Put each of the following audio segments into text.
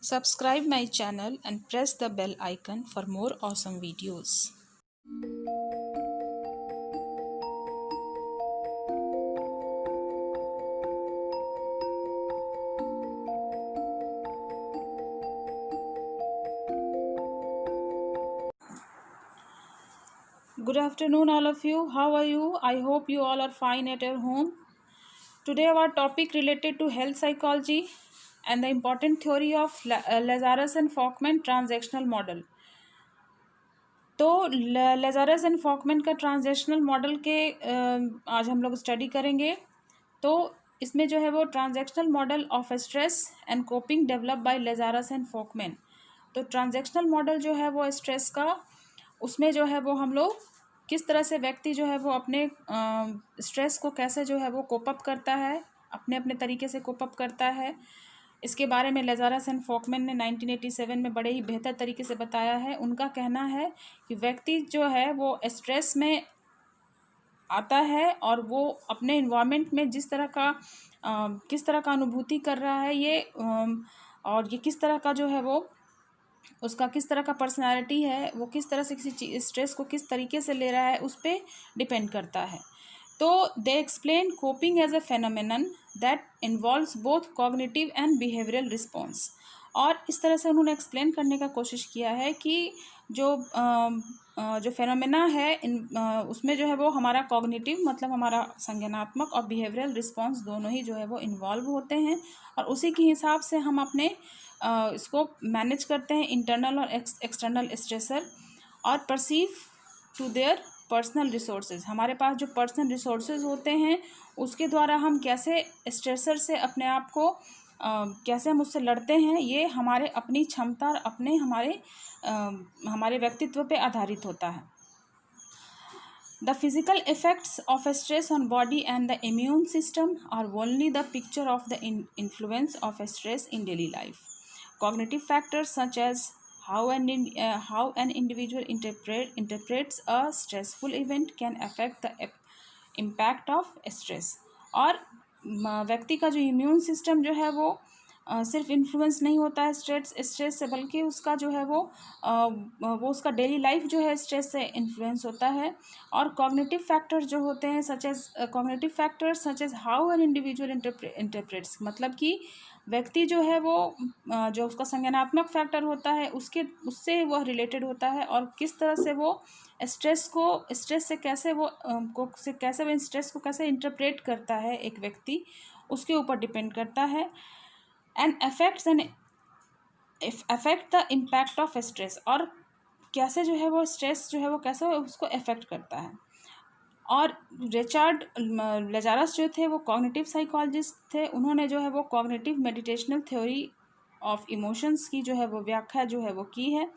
Subscribe my channel and press the bell icon for more awesome videos. Good afternoon all of you. How are you? I hope you all are fine at your home. Today our topic related to health psychology and the important theory of Lazarus and Folkman transactional model. तो लेज़ारस and फॉकमैन का transactional model के आज हम लोग study करेंगे। तो इसमें जो है वो transactional model of stress and coping develop by Lazarus and Folkman. तो ट्रांजैक्शनल मॉडल जो है वो स्ट्रेस का, उसमें जो है वो हम लोग किस तरह से व्यक्ति जो है वो अपने स्ट्रेस को कैसे जो है वो कोप अप करता है, अपने अपने तरीके से कोप अप करता है, इसके बारे में लेज़ारस एंड फॉकमैन ने 1987 में बड़े ही बेहतर तरीके से बताया है। उनका कहना है कि व्यक्ति जो है वो स्ट्रेस में आता है और वो अपने इन्वायरमेंट में किस तरह का अनुभूति कर रहा है और ये किस तरह का जो है वो उसका किस तरह का पर्सनालिटी है, वो किस तरह से किसी स्ट्रेस को किस तरीके से ले रहा है, उस पर डिपेंड करता है। तो they explain coping as a phenomenon that involves both cognitive and behavioural response. और इस तरह से उन्होंने एक्सप्लेन करने का कोशिश किया है कि जो फेनोमेना है उसमें जो है वो हमारा कॉग्निटिव मतलब हमारा संज्ञानात्मक और बिहेवियरल रिस्पॉन्स दोनों ही जो है वो इन्वॉल्व होते हैं और उसी के हिसाब से हम अपने इसको मैनेज करते हैं, इंटरनल और एक्सटर्नल स्ट्रेसर और perceive to their personal resources. हमारे पास जो पर्सनल रिसोर्सेज होते हैं उसके द्वारा हम कैसे स्ट्रेसर से अपने आप को कैसे हम उससे लड़ते हैं, ये हमारे अपनी क्षमता और हमारे व्यक्तित्व पे आधारित होता है। The physical effects of stress on body and the immune system are only the picture of the influence of stress in daily life. Cognitive factors such as how an individual interprets a stressful event can affect the impact of stress. और व्यक्ति का जो immune system जो है वो सिर्फ influence नहीं होता है स्ट्रेस से, बल्कि उसका जो है वो उसका डेली लाइफ जो है स्ट्रेस से इन्फ्लुएंस होता है। और कॉग्निटिव फैक्टर्स जो होते हैं such as how an individual interprets, मतलब कि व्यक्ति जो है वो जो उसका संज्ञानात्मक फैक्टर होता है उससे वह रिलेटेड होता है और किस तरह से वो स्ट्रेस से कैसे वो स्ट्रेस को कैसे इंटरप्रेट करता है एक व्यक्ति, उसके ऊपर डिपेंड करता है। And affect the impact of stress, और कैसे जो है वो स्ट्रेस जो है वो कैसे उसको अफेक्ट करता है। और रिचर्ड लेज़ारस जो थे वो कॉग्निटिव साइकोलॉजिस्ट थे। उन्होंने जो है वो cognitive meditational theory of emotions की जो है वो व्याख्या जो है वो की है।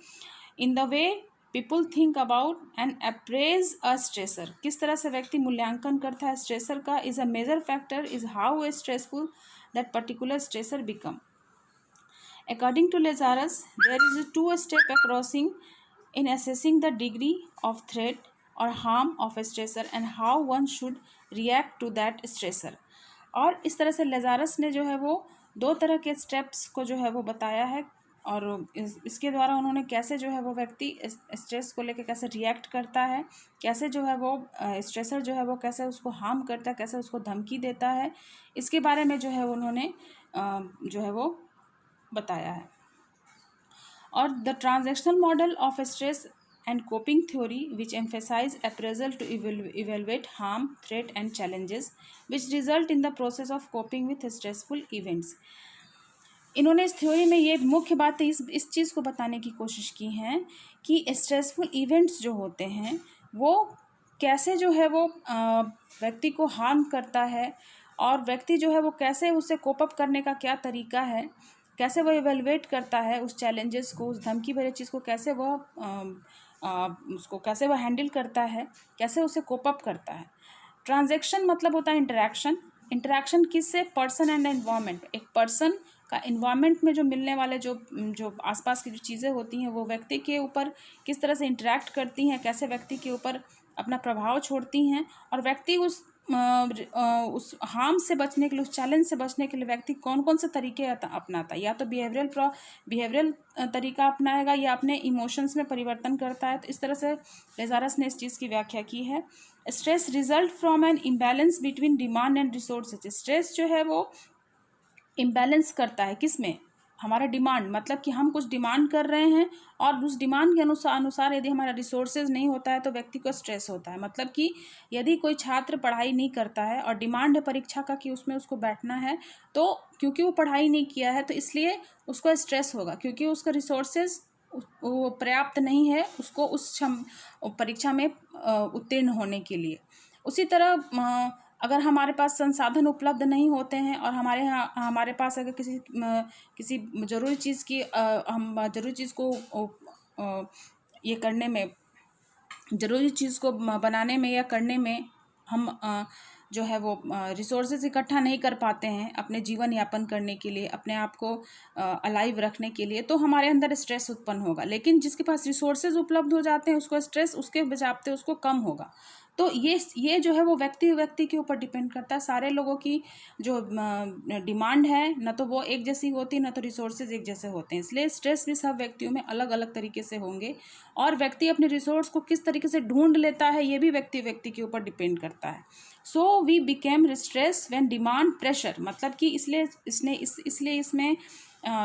In the way people think about and appraise a stressor, किस तरह से व्यक्ति मूल्यांकन करता है स्ट्रेसर का, is a major factor is how stressful that particular stressor become. According to Lazarus, there is a two-step crossing in assessing the degree of threat or harm of a stressor and how one should react to that stressor. और इस तरह से लेज़ारस ने जो है वो दो तरह के स्टेप्स को जो है वो बताया है और इसके द्वारा उन्होंने कैसे जो है वो व्यक्ति स्ट्रेस को लेकर कैसे रिएक्ट करता है, कैसे जो है वो स्ट्रेसर जो है वो कैसे उसको हार्म करता है, कैसे उसको धमकी देता है, इसके बारे में जो है उन्होंने जो है वो बताया है। और the transactional model of stress and coping theory which emphasize appraisal to evaluate harm, threat and challenges which result in the process of coping with stressful events. इन्होंने इस थ्योरी में ये मुख्य बातें इस चीज़ को बताने की कोशिश की हैं कि स्ट्रेसफुल इवेंट्स जो होते हैं वो कैसे जो है वो व्यक्ति को हार्म करता है और व्यक्ति जो है वो कैसे उससे कोप अप करने का क्या तरीका है, कैसे वो इवेलुएट करता है उस चैलेंजेस को, उस धमकी भरे चीज़ को कैसे वह हैंडल करता है, कैसे उसे कोप अप करता है। ट्रांजैक्शन मतलब होता है इंटरैक्शन किससे, पर्सन एंड एनवायरनमेंट। एक पर्सन का इन्वायरमेंट में जो मिलने वाले जो आसपास की जो चीज़ें होती हैं वो व्यक्ति के ऊपर किस तरह से इंटरैक्ट करती हैं, कैसे व्यक्ति के ऊपर अपना प्रभाव छोड़ती हैं और व्यक्ति उस हार्म से बचने के लिए, उस चैलेंज से बचने के लिए व्यक्ति कौन कौन से तरीके अपनाता है। या तो बिहेवियरल तरीका अपनाएगा या अपने इमोशंस में परिवर्तन करता है। तो इस तरह से लेजारस ने इस चीज़ की व्याख्या की है। Stress result from an imbalance between demand and resources. स्ट्रेस जो है वो इम्बैलेंस करता है किस में, हमारा डिमांड, मतलब कि हम कुछ डिमांड कर रहे हैं और उस डिमांड के अनुसार यदि हमारा रिसोर्सेज नहीं होता है तो व्यक्ति को स्ट्रेस होता है। मतलब कि यदि कोई छात्र पढ़ाई नहीं करता है और डिमांड है परीक्षा का कि उसमें उसको बैठना है, तो क्योंकि वो पढ़ाई नहीं किया है तो इसलिए उसको स्ट्रेस होगा, क्योंकि उसका रिसोर्सेज वो पर्याप्त नहीं है उसको उस परीक्षा में उत्तीर्ण होने के लिए। उसी तरह अगर हमारे पास संसाधन उपलब्ध नहीं होते हैं और हमारे पास अगर किसी ज़रूरी चीज़ की हम ज़रूरी चीज़ को ये करने में, ज़रूरी चीज़ को बनाने में या करने में हम जो है वो रिसोर्सेज इकट्ठा नहीं कर पाते हैं अपने जीवन यापन करने के लिए, अपने आप को अलाइव रखने के लिए, तो हमारे अंदर स्ट्रेस उत्पन्न होगा। लेकिन जिसके पास रिसोर्सेज उपलब्ध हो जाते हैं उसको स्ट्रेस उसके बजाते उसको कम होगा। तो ये जो है वो व्यक्ति के ऊपर डिपेंड करता है। सारे लोगों की जो डिमांड है न तो वो एक जैसी होती, न तो रिसोर्सेज एक जैसे होते हैं, इसलिए स्ट्रेस भी सब व्यक्तियों में अलग अलग तरीके से होंगे। और व्यक्ति अपने रिसोर्स को किस तरीके से ढूंढ लेता है ये भी व्यक्ति के ऊपर डिपेंड करता है। So we became stress when demand pressure, मतलब कि इसलिए इसमें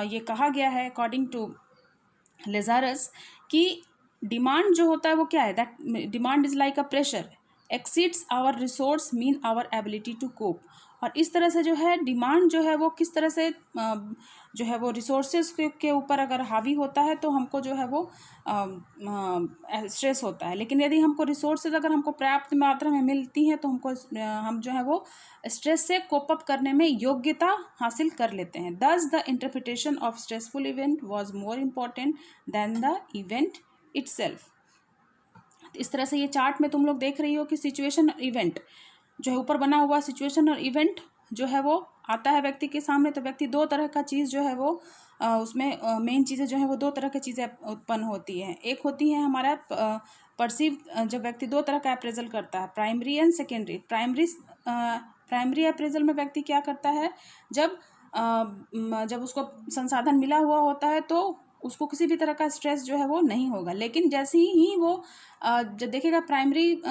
ये कहा गया है अकॉर्डिंग टू लेजारस कि डिमांड जो होता है वो क्या है, that demand is like a pressure exceeds our resource mean our ability to cope. और इस तरह से जो है डिमांड जो है वो किस तरह से जो है वो रिसोर्सेज के ऊपर अगर हावी होता है तो हमको जो है वो स्ट्रेस होता है। लेकिन यदि हमको रिसोर्सेज अगर हमको पर्याप्त मात्रा में मिलती हैं तो हम जो है वो स्ट्रेस से कोप अप करने में योग्यता हासिल कर लेते हैं। दस the interpretation of stressful event was more important than the event itself. इस तरह से ये चार्ट में तुम लोग देख रही हो कि सिचुएशन और इवेंट जो है ऊपर बना हुआ, सिचुएशन और इवेंट जो है वो आता है व्यक्ति के सामने, तो व्यक्ति दो तरह का चीज़ जो है वो उसमें मेन चीज़ें जो है वो दो तरह की चीज़ें उत्पन्न होती हैं। एक होती है हमारा परसीव, जब व्यक्ति दो तरह का अप्रेजल करता है, primary and secondary. Primary appraisal में व्यक्ति क्या करता है, जब उसको संसाधन मिला हुआ होता है तो उसको किसी भी तरह का स्ट्रेस जो है वो नहीं होगा। लेकिन जैसे ही वो जब देखेगा प्राइमरी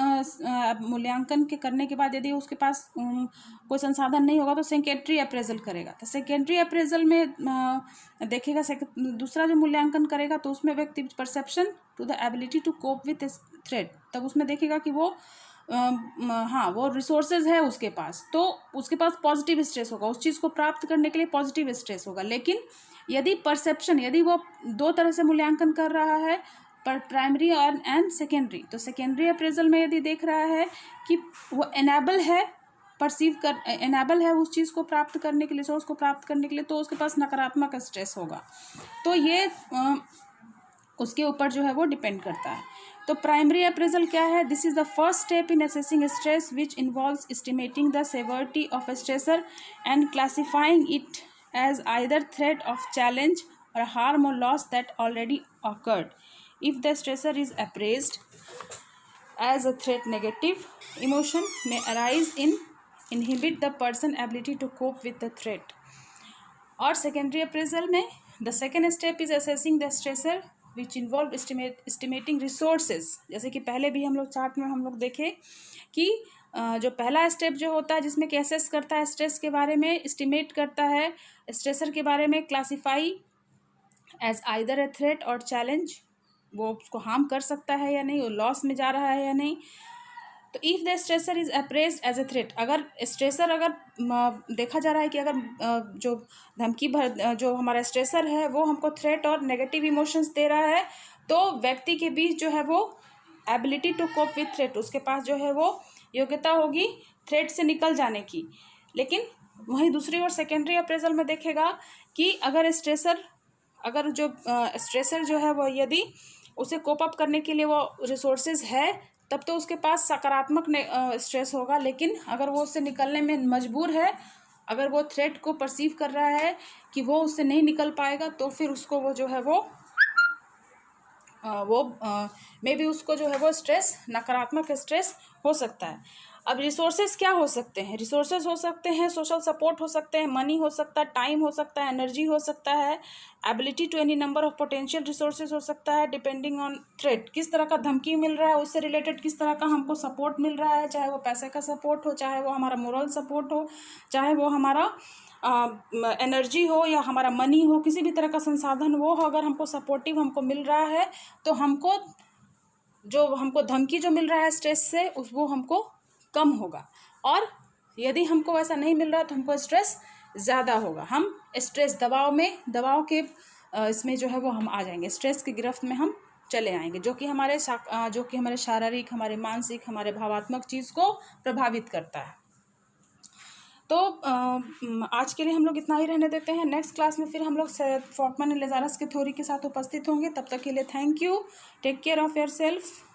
मूल्यांकन के करने के बाद यदि उसके पास कोई संसाधन नहीं होगा तो सेकेंडरी अप्रेजल करेगा। तो सेकेंडरी अप्रेजल में देखेगा दूसरा जो मूल्यांकन करेगा तो उसमें व्यक्ति perception to the ability to cope with threat, तब उसमें देखेगा कि वो हाँ वो रिसोर्सेज है उसके पास, तो उसके पास पॉजिटिव स्ट्रेस होगा, उस चीज़ को प्राप्त करने के लिए पॉजिटिव स्ट्रेस होगा। लेकिन यदि परसेप्शन, यदि वो दो तरह से मूल्यांकन कर रहा है पर प्राइमरी एंड सेकेंडरी, तो सेकेंडरी अप्रेजल में यदि देख रहा है कि वो एनेबल है एनेबल है उस चीज़ को प्राप्त करने के लिए, रिसोर्स को प्राप्त करने के लिए, तो उसके पास नकारात्मक स्ट्रेस होगा। तो ये उसके ऊपर जो है वो डिपेंड करता है। तो प्राइमरी अप्रेजल क्या है, this is the first step in assessing stress which involves estimating the severity of stressor and classifying it as either threat of challenge or harm or loss that already occurred. If the stressor is appraised as a threat, negative emotion may arise in inhibit the person ability to cope with the threat. और secondary appraisal में the second step is assessing the stressor which involve estimating resources। जैसे कि पहले भी हम लोग chart में हम लोग देखे कि जो पहला स्टेप जो होता है जिसमें कि असेस करता है स्ट्रेस के बारे में, एस्टिमेट करता है स्ट्रेसर के बारे में, classify as either a threat और चैलेंज, वो उसको हार्म कर सकता है या नहीं, वो लॉस में जा रहा है या नहीं। तो if the stressor is appraised as a threat, अगर स्ट्रेसर अगर देखा जा रहा है कि अगर जो धमकी भर जो हमारा स्ट्रेसर है वो हमको थ्रेट और नेगेटिव इमोशंस दे रहा है, तो व्यक्ति के बीच जो है वो ability to cope with threat, उसके पास जो है वो योग्यता होगी थ्रेट से निकल जाने की। लेकिन वहीं दूसरी ओर सेकेंडरी अप्रेजल में देखेगा कि अगर स्ट्रेसर जो है वो यदि उसे कोप अप करने के लिए वो रिसोर्सेज है तब तो उसके पास सकारात्मक स्ट्रेस होगा। लेकिन अगर वो उससे निकलने में मजबूर है, अगर वो थ्रेट को परसीव कर रहा है कि वो उससे नहीं निकल पाएगा, तो फिर उसको वो जो है वो मे बी उसको जो है वो स्ट्रेस, नकारात्मक स्ट्रेस हो सकता है। अब रिसोर्सेज क्या हो सकते हैं? रिसोर्सेज हो सकते हैं, सोशल सपोर्ट हो सकते हैं, मनी हो सकता है, टाइम हो सकता है, एनर्जी हो सकता है, ability to any number of potential resources हो सकता है, डिपेंडिंग ऑन थ्रेट, किस तरह का धमकी मिल रहा है, उससे रिलेटेड किस तरह का हमको सपोर्ट मिल रहा है, चाहे वो पैसे का सपोर्ट हो, चाहे वो हमारा मोरल सपोर्ट हो, चाहे वो हमारा एनर्जी हो या हमारा मनी हो, किसी भी तरह का संसाधन वो हो, अगर हमको सपोर्टिव हमको मिल रहा है तो हमको धमकी जो मिल रहा है स्ट्रेस से वो हमको कम होगा। और यदि हमको ऐसा नहीं मिल रहा तो हमको स्ट्रेस ज़्यादा होगा, हम स्ट्रेस दबाव के इसमें जो है वो हम आ जाएंगे, स्ट्रेस की गिरफ्त में हम चले आएंगे, जो कि हमारे शारीरिक, हमारे मानसिक, हमारे भावात्मक चीज़ को प्रभावित करता है। तो आज के लिए हम लोग इतना ही रहने देते हैं। नेक्स्ट क्लास में फिर हम लोग फॉर्टमैन एंड लेज़ारस के थ्योरी के साथ उपस्थित होंगे। तब तक के लिए thank you, take care of your self.